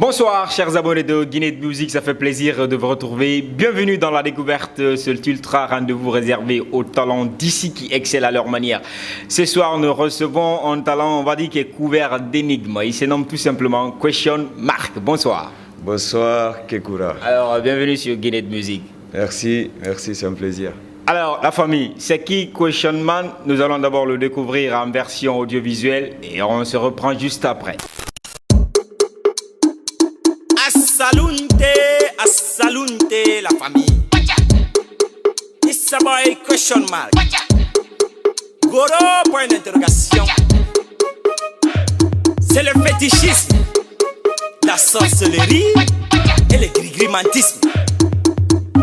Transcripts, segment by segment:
Bonsoir chers abonnés de Guinée de Musique, ça fait plaisir de vous retrouver. Bienvenue dans la découverte, cet ultra rendez-vous réservé aux talents d'ici qui excellent à leur manière. Ce soir nous recevons un talent, on va dire, qui est couvert d'énigmes. Il se nomme tout simplement Question Mark. Bonsoir. Bonsoir Kekura. Alors bienvenue sur Guinée de Musique. Merci, c'est un plaisir. Alors la famille, c'est qui Question Man? Nous allons d'abord le découvrir en version audiovisuelle et on se reprend juste après. Assalunte la famille. It's a boy Question Mark. Goro point d'interrogation. C'est le fétichisme, la sorcellerie et le grigrimantisme.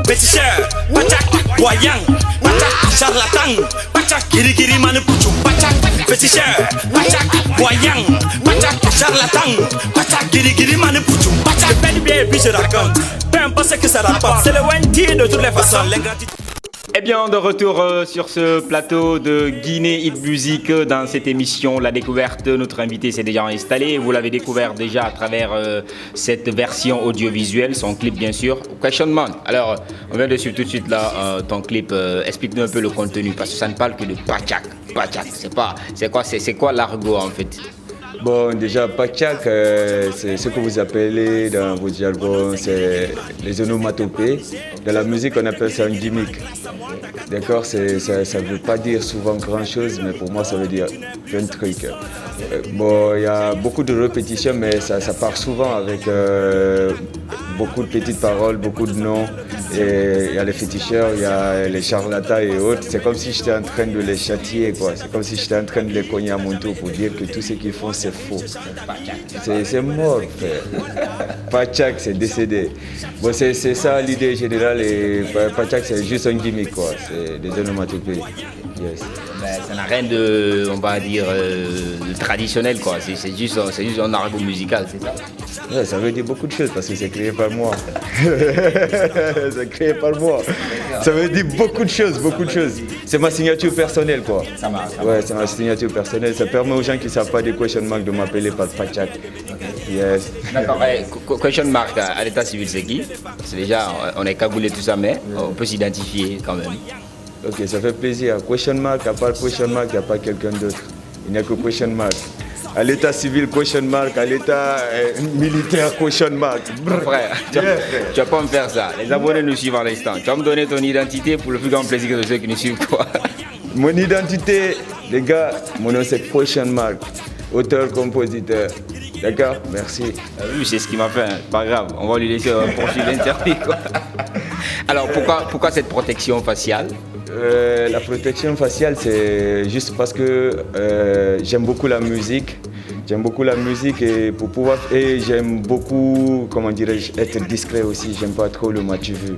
Féticheur, pachak, voyant, pachak, charlatan, pachak, girigiri manupuchum, pachak, féticheur, pachak, voyant, pachak, charlatan, pachak, girigiri manupuchum, pachak. Je fais du bien et puis je raconte, peu importe ce que ça rapporte, c'est le Wendy de toutes les façons, l'ingratitude. Eh bien, de retour sur ce plateau de Guinée Hit Music dans cette émission La Découverte. Notre invité s'est déjà installé. Vous l'avez découvert déjà à travers cette version audiovisuelle, son clip bien sûr. Question Man. Alors, on vient de suivre tout de suite là ton clip. Explique-nous un peu le contenu parce que ça ne parle que de pachak. Pachak, c'est quoi l'argot en fait? Bon, déjà, Pachak, c'est ce que vous appelez dans vos jargons, c'est les onomatopées. Dans la musique, on appelle ça un gimmick. D'accord, ça ne veut pas dire souvent grand-chose, mais pour moi, ça veut dire plein de trucs. Bon, il y a beaucoup de répétitions, mais ça part souvent avec beaucoup de petites paroles, beaucoup de noms. Et il y a les féticheurs, il y a les charlatans et autres. C'est comme si j'étais en train de les châtier, quoi. C'est comme si j'étais en train de les cogner à mon tour pour dire que tout ce qu'ils font, c'est faux. C'est mort, frère. Pachak, c'est décédé. Bon, c'est ça l'idée générale. Et Pachak, c'est juste un gimmick, quoi. C'est des onomatopées. Yes. Ben, ça n'a rien de, on va dire, de traditionnel, quoi. C'est juste un argot musical, c'est ça? Ouais, ça veut dire beaucoup de choses parce que c'est créé par moi. C'est créé par moi. Ça veut dire beaucoup de choses, beaucoup de choses. C'est ma signature personnelle, quoi. Ça marche. Ouais, c'est ma signature personnelle. Ça permet aux gens qui ne savent pas des Question Mark de m'appeler par Pachak. Yes. D'accord. Question Mark, à l'état civil, c'est qui? C'est déjà, on est cagoulé tout ça, mais on peut s'identifier quand même. Ok, ça fait plaisir. Question Mark, à part Question Mark, il n'y a pas quelqu'un d'autre. Il n'y a que Question Mark. À l'état civil, Question Mark. À l'état militaire, Question Mark. Frère, tu vas pas me faire ça. Les abonnés nous suivent en l'instant. Tu vas me donner ton identité pour le plus grand plaisir de ceux qui nous suivent, toi. Mon identité, les gars, mon nom c'est Question Mark. Auteur, compositeur. D'accord? Merci. Oui, c'est ce qui m'a fait. Hein. Pas grave. On va lui laisser poursuivre l'interdit, quoi. Alors, pourquoi cette protection faciale? La protection faciale, c'est juste parce que j'aime beaucoup la musique. J'aime beaucoup la musique et j'aime beaucoup, comment dirais-je, être discret aussi. J'aime pas trop le matu vu.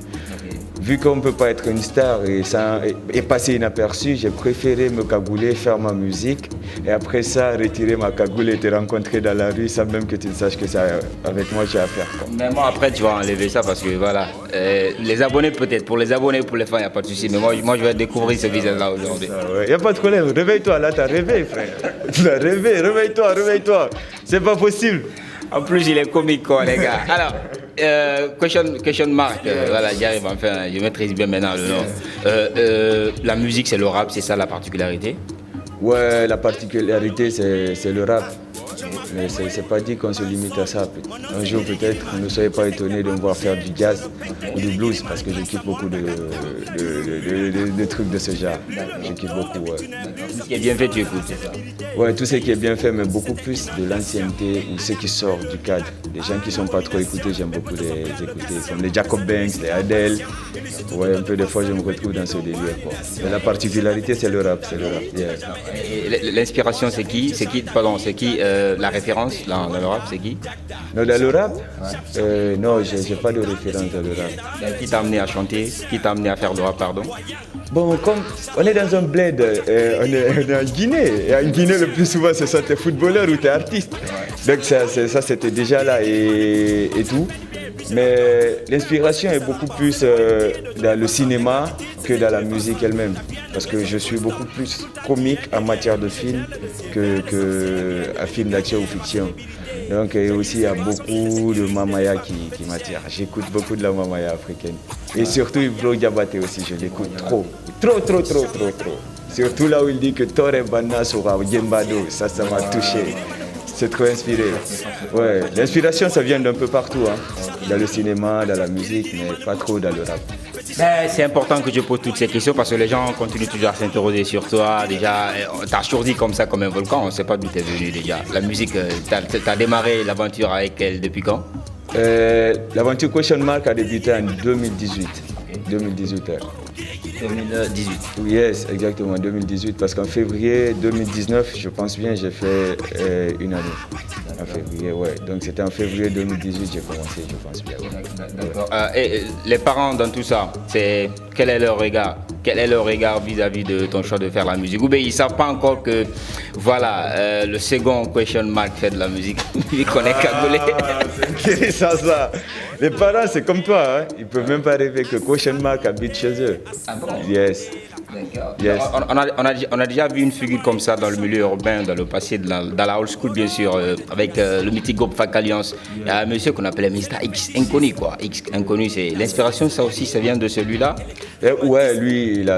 Vu qu'on ne peut pas être une star et passer inaperçu, j'ai préféré me cagouler, faire ma musique et après ça, retirer ma cagoule et te rencontrer dans la rue sans même que tu ne saches que ça, avec moi, j'ai affaire. Mais moi, après, tu vas enlever ça parce que voilà, les abonnés peut-être, pour les abonnés, pour les fans, il n'y a pas de souci. Mais moi, je vais découvrir ce visage-là aujourd'hui. Il n'y a pas de problème, réveille-toi, là, tu as rêvé, frère. Tu as rêvé, réveille-toi. C'est pas possible. En plus, il est comique, quoi, les gars. Alors, question Mark, voilà, j'y arrive enfin, je maîtrise bien maintenant le nom. La musique, c'est le rap, c'est ça la particularité? Ouais, la particularité, c'est le rap. Mais c'est pas dit qu'on se limite à ça. Un jour, peut-être, ne soyez pas étonnés de me voir faire du jazz ou du blues parce que je kiffe beaucoup de trucs de ce genre. Je kiffe beaucoup, ouais. Tout ce qui est bien fait, tu écoutes, c'est ça? Ouais, tout ce qui est bien fait, mais beaucoup plus de l'ancienneté ou ce qui sort du cadre. Les gens qui sont pas trop écoutés, j'aime beaucoup les écouter, comme les Jacob Banks, les Adele. Ouais, un peu des fois, je me retrouve dans ce délire, quoi. Mais la particularité, c'est le rap, Yeah. Et l'inspiration, c'est qui? La référence dans le rap, c'est qui? Non, dans le rap? Ouais. Non, j'ai pas de référence dans le rap. Qui t'a amené à chanter? Qui t'a amené à faire le rap, pardon? Bon, comme on est dans un bled, on est en Guinée. Et en Guinée, le plus souvent, c'est ça, t'es footballeur ou t'es artiste. Ouais. Donc ça c'était déjà là et tout. Mais l'inspiration est beaucoup plus dans le cinéma que dans la musique elle-même. Parce que je suis beaucoup plus comique en matière de film qu'un film d'action ou fiction. Donc et aussi il y a beaucoup de mamaya qui m'attire. J'écoute beaucoup de la mamaya africaine. Et surtout Ibro Diabaté aussi, je l'écoute trop. Trop. Surtout là où il dit que Tore Bana sera Yembado, ça m'a touché. C'est trop inspiré. Ouais, l'inspiration ça vient d'un peu partout, hein. Dans le cinéma, dans la musique, mais pas trop dans le rap. Ben, c'est important que je pose toutes ces questions parce que les gens continuent toujours à s'interroger sur toi. Déjà, t'as surgi comme ça, comme un volcan, on ne sait pas d'où t'es venu déjà. La musique, t'as démarré l'aventure avec elle depuis quand? L'aventure Question Mark a débuté en 2018. 2018. 2018. Yes, exactement, 2018. Parce qu'en février 2019, je pense bien, j'ai fait une année. En février, ouais. Donc c'était en février 2018 j'ai commencé, je pense bien. Ouais. D'accord. Et les parents dans tout ça, quel est leur regard? Quel est leur regard vis-à-vis de ton choix de faire la musique? Ou bien ils ne savent pas encore que voilà, le second Question Mark fait de la musique. Ils connaissent Cagoulé. C'est intéressant ça. Les parents, c'est comme toi, hein. Ils ne peuvent même pas rêver que Question Mark habite chez eux. Ah bon? Yes. D'accord. Yes. On a déjà vu une figure comme ça dans le milieu urbain, dans le passé, dans la old school bien sûr, avec le mythique groupe Fak Alliance. Il y a un monsieur qu'on appelait Mr. X Inconnu, quoi. X Inconnu, c'est l'inspiration, ça aussi, ça vient de celui-là? Ouais, lui, il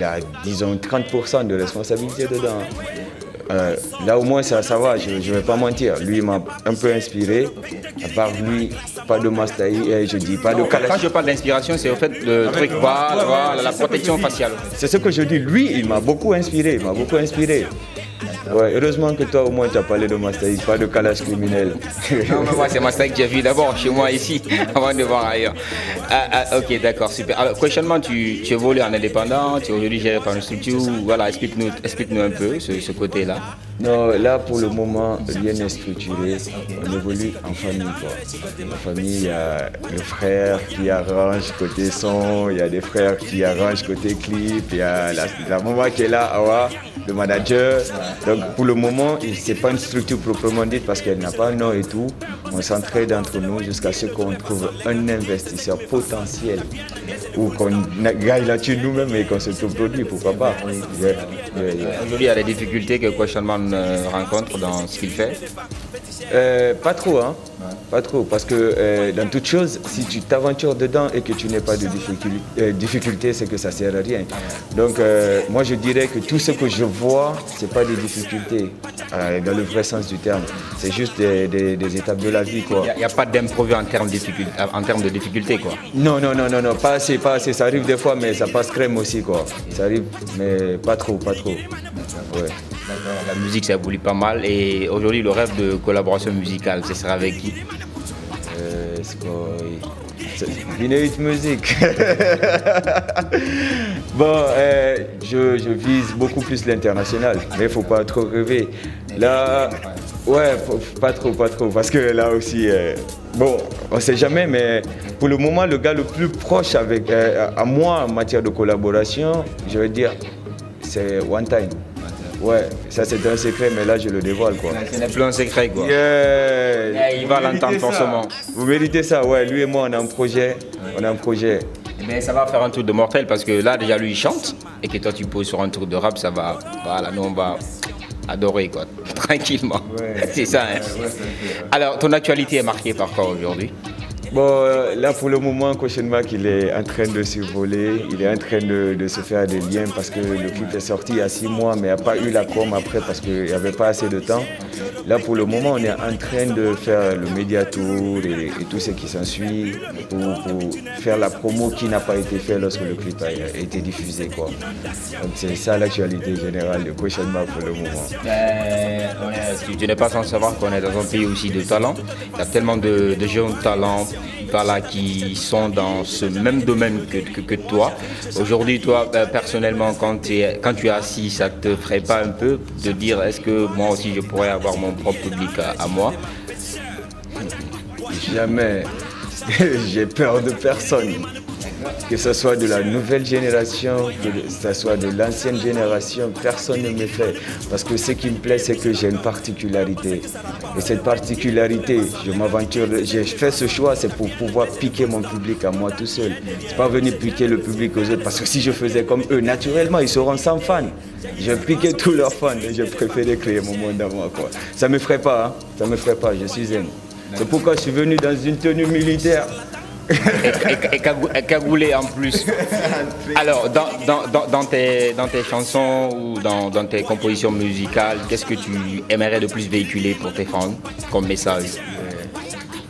a disons, 30% de responsabilité dedans. Là au moins ça va, je ne vais pas mentir. Lui il m'a un peu inspiré. À part lui, pas de Mastaï, je dis pas de Kalash. Quand je parle d'inspiration, c'est au fait le truc voilà, la protection faciale. C'est ce que je dis. Lui, il m'a beaucoup inspiré. Ouais, heureusement que toi au moins tu as parlé de Mastaï, pas de Kalash criminel. Non, mais moi c'est Mastaï que j'ai vu d'abord chez moi ici, avant de voir ailleurs. Ok, d'accord, super. Alors, questionnement, tu évolues en indépendant, tu es aujourd'hui géré par une structure. Voilà, explique-nous un peu ce côté-là. Non, là pour le moment, rien n'est structuré. On évolue en famille, quoi. En famille, il y a le frère qui arrange côté son, il y a des frères qui arrangent côté clip, il y a la maman qui est là, Awa, le manager. Donc pour le moment, c'est pas une structure proprement dite parce qu'elle n'a pas un nom et tout. On s'entraide entre nous jusqu'à ce qu'on trouve un investisseur potentiel ou qu'on gagne là-dessus nous-mêmes et qu'on se produit, pourquoi pas. Aujourd'hui, il y a des difficultés que Questionman rencontre dans ce qu'il fait. Pas trop, hein. Pas trop, parce que dans toute chose, si tu t'aventures dedans et que tu n'as pas de difficultés, c'est que ça ne sert à rien. Donc moi je dirais que tout ce que je vois, ce n'est pas des difficultés, dans le vrai sens du terme. C'est juste des étapes de la vie, quoi. Il n'y a pas d'imprévu en termes de difficultés, quoi. Non, pas assez. Ça arrive des fois, mais ça passe crème aussi, quoi. Ça arrive, mais pas trop. Ouais. D'accord. La musique, ça évolue pas mal. Et aujourd'hui, le rêve de collaboration musicale, ce sera avec qui? Guinée Music. Bon, je vise beaucoup plus l'international, mais il ne faut pas trop rêver. Là, ouais, pas trop, parce que là aussi, bon, on ne sait jamais, mais pour le moment, le gars le plus proche à moi en matière de collaboration, je veux dire, c'est One Time. Ouais, ça c'est un secret, mais là je le dévoile, quoi. Ce n'est plus un secret, quoi. Yeah. Il va l'entendre forcément. Vous méritez ça, ouais. Lui et moi on a un projet. Eh bien, ça va faire un tour de mortel parce que là déjà lui il chante et que toi tu poses sur un tour de rap, ça va. Voilà, nous on va adorer, quoi, tranquillement. Ouais. C'est ça, hein. Ouais, alors, ton actualité est marquée par quoi aujourd'hui? Bon, là pour le moment, Question Mark il est en train de survoler, il est en train de se faire des liens parce que le clip est sorti il y a 6 mois mais il n'y a pas eu la com après parce qu'il n'y avait pas assez de temps. Là pour le moment, on est en train de faire le média tour et tout ce qui s'ensuit pour faire la promo qui n'a pas été faite lorsque le clip a été diffusé, quoi. Donc c'est ça l'actualité générale de Question Mark pour le moment. Tu n'es pas sans savoir qu'on est dans un pays aussi de talent. Il y a tellement de jeunes talents voilà, qui sont dans ce même domaine que toi. Aujourd'hui, toi, personnellement, quand tu es assis, ça ne te ferait pas un peu de dire est-ce que moi aussi je pourrais avoir mon propre public à moi? Jamais. J'ai peur de personne. Que ce soit de la nouvelle génération, que ce soit de l'ancienne génération, personne ne m'effraie. Parce que ce qui me plaît, c'est que j'ai une particularité. Et cette particularité, j'ai fait ce choix, c'est pour pouvoir piquer mon public à moi tout seul. C'est pas venir piquer le public aux autres, parce que si je faisais comme eux, naturellement, ils seront sans fans. Je piquais tous leurs fans et j'ai préféré créer mon monde à moi, quoi. Ça ne m'effraie pas, hein. Ça ne m'effraie pas, je suis zen. C'est pourquoi je suis venu dans une tenue militaire. Et cagoulé en plus. Alors, dans tes chansons ou dans tes compositions musicales, qu'est-ce que tu aimerais de plus véhiculer pour tes fans comme message?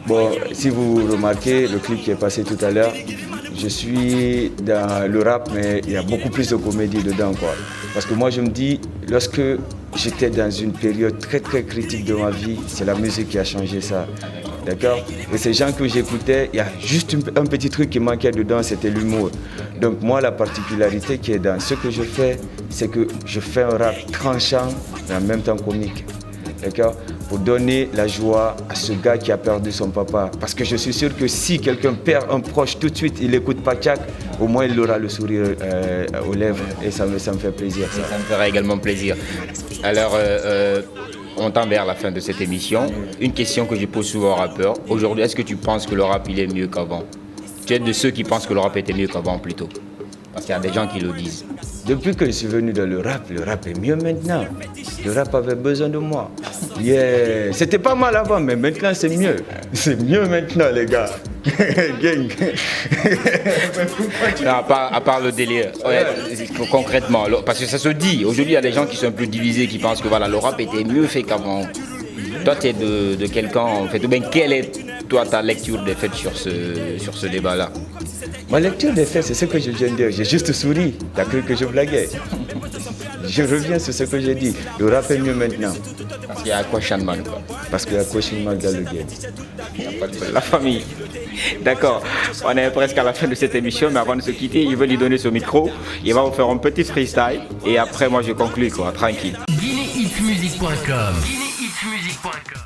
Bon, si vous remarquez, le clip qui est passé tout à l'heure, je suis dans le rap, mais il y a beaucoup plus de comédie dedans, quoi. Parce que moi, je me dis, lorsque j'étais dans une période très très critique de ma vie, c'est la musique qui a changé ça. D'accord? Et ces gens que j'écoutais, il y a juste un petit truc qui manquait dedans, c'était l'humour. Donc moi, la particularité qui est dans ce que je fais, c'est que je fais un rap tranchant, mais en même temps comique. D'accord? Pour donner la joie à ce gars qui a perdu son papa. Parce que je suis sûr que si quelqu'un perd un proche tout de suite, il écoute Pachak, au moins il aura le sourire aux lèvres. Et ça me fait plaisir. Ça me fera également plaisir. Alors, on tend vers la fin de cette émission. Une question que je pose souvent aux rappeurs. Aujourd'hui, est-ce que tu penses que le rap, il est mieux qu'avant? Tu es de ceux qui pensent que le rap était mieux qu'avant plutôt? Parce qu'il y a des gens qui le disent. Depuis que je suis venu dans le rap est mieux maintenant. Le rap avait besoin de moi. Yeah. C'était pas mal avant, mais maintenant c'est mieux. C'est mieux maintenant, les gars. Gang. Non, à part le délire, ouais, concrètement, parce que ça se dit. Aujourd'hui, il y a des gens qui sont un peu divisés, qui pensent que voilà, le rap était mieux fait qu'avant. Toi, tu es de quelqu'un, en fait, ou bien quelle est toi ta lecture des faits sur ce débat-là? Ma lecture des faits, c'est ce que je viens de dire. J'ai juste souri. T'as cru que je blaguais. Je reviens sur ce que j'ai dit. Le rap est mieux maintenant. Parce qu'il y a question mark. Parce qu'il y a question mark dans le game. La famille. D'accord. On est presque à la fin de cette émission, mais avant de se quitter, il veut lui donner ce micro. Il va vous faire un petit freestyle. Et après, moi, je conclue, quoi. Tranquille. GuinéHitsMusic.com.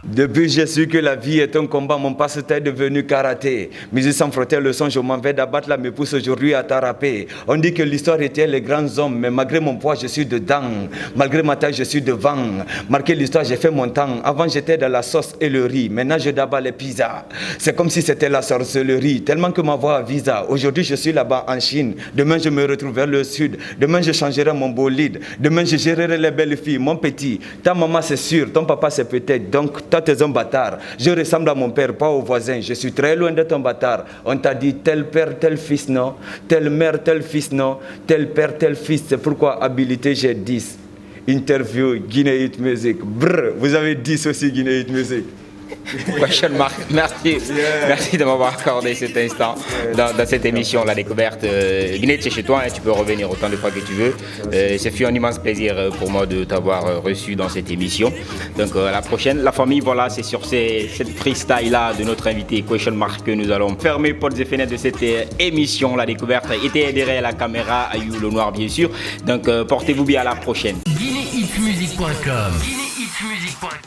Depuis j'ai su que la vie est un combat, mon passe-temps est devenu karaté. Musique sans frotter le son, je m'en vais d'abattre la me pousse aujourd'hui à t'arraper. On dit que l'histoire était les grands hommes, mais malgré mon poids je suis dedans. Malgré ma taille je suis devant. Marqué l'histoire j'ai fait mon temps. Avant j'étais dans la sauce et le riz, maintenant je dabats les pizzas. C'est comme si c'était la sorcellerie, tellement que ma voix a visa. Aujourd'hui je suis là-bas en Chine, demain je me retrouve vers le sud. Demain je changerai mon bolide, demain je gérerai les belles filles. Mon petit, ta maman c'est sûr, ton papa c'est peut-être, donc toi t'es un bâtard. Je ressemble à mon père, pas au voisin. Je suis très loin d'être un bâtard. On t'a dit tel père, tel fils, non. Telle mère, tel fils, non. Tel père, tel fils. C'est pourquoi habilité, j'ai 10. Interview, Guinée Hit Music. Brr, vous avez 10 aussi, Guinée Hit Music. Question mark. Merci. Yeah. Merci de m'avoir accordé cet instant dans cette émission, La Découverte. Guinée, tu es chez toi, hein, tu peux revenir autant de fois que tu veux. C'est fait un immense plaisir pour moi de t'avoir reçu dans cette émission. Donc à la prochaine. La famille, voilà, c'est sur cette freestyle-là de notre invité Question Mark que nous allons fermer portes et fenêtres de cette émission, La Découverte. Et derrière la caméra, Ayou le Noir, bien sûr. Donc portez-vous bien, à la prochaine. GuinéHitsMusic.com.